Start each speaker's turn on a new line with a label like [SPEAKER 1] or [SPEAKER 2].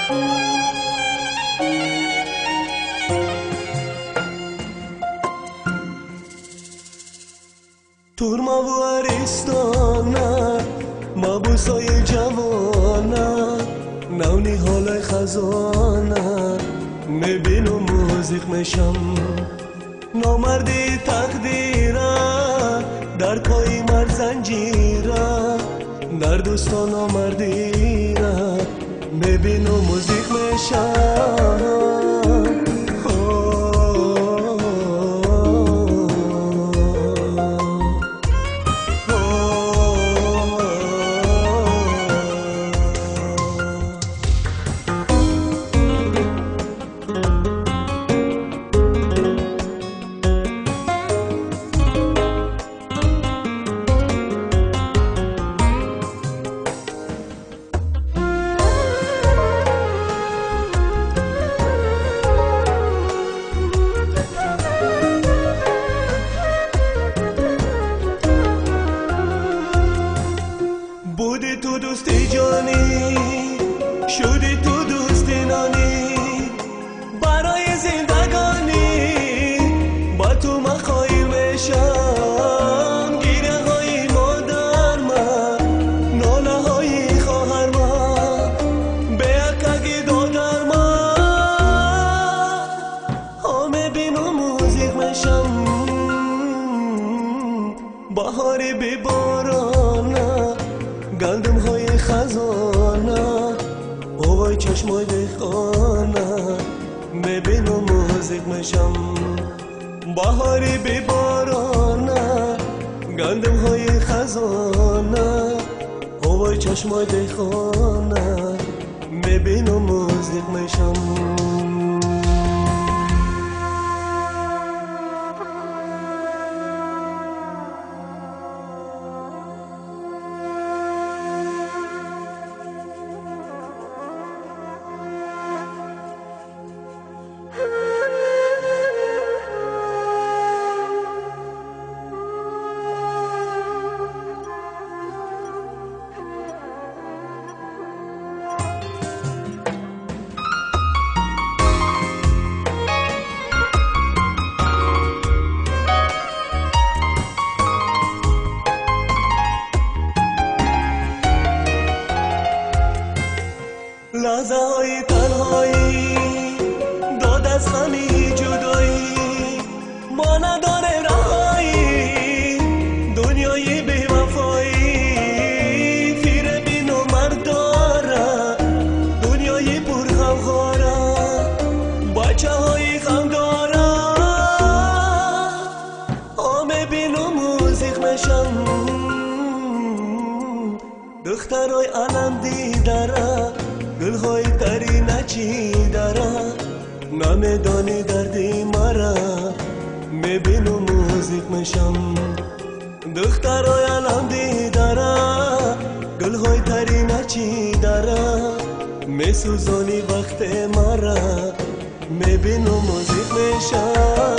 [SPEAKER 1] تورما و عریستانه مبوسای جوانه نونی حالای خزانه میبین و موزیق میشم نامردی تقدیره در پای مرد زنجیره در دوستان نامردیره میبین و موزیق میشم بودی تو دوستی جانی شدی تو دوستی نانی برای زندگانی با تو من خواهی میشم گیره های مادر من ناله های خواهر من به اکگی دادر من همه بین و موزیق میشم بهاری بی بارانه گندم های خزانه آوای چشمای دهقانه میبین و موزیق میشم بهاری بی بارانه گندم های خزانه آوای چشمای دهقانه میبین و موزیق میشم لحظه های تنهایی داد از غمی جدایی ما نداره رهایی دنیای بی وفایی فیره بین و مرد داره دنیای پر غوغاره بچه های غم داره همه بین و موزیق میشم دخترای علم دیداره گلهای تری نچیداره نمیدانی دردی مرا میبین و موزیق میشم دخترای علم دیداره گلهای تری نچیداره میسوزانی وقت مرا میبین و موزیق میشم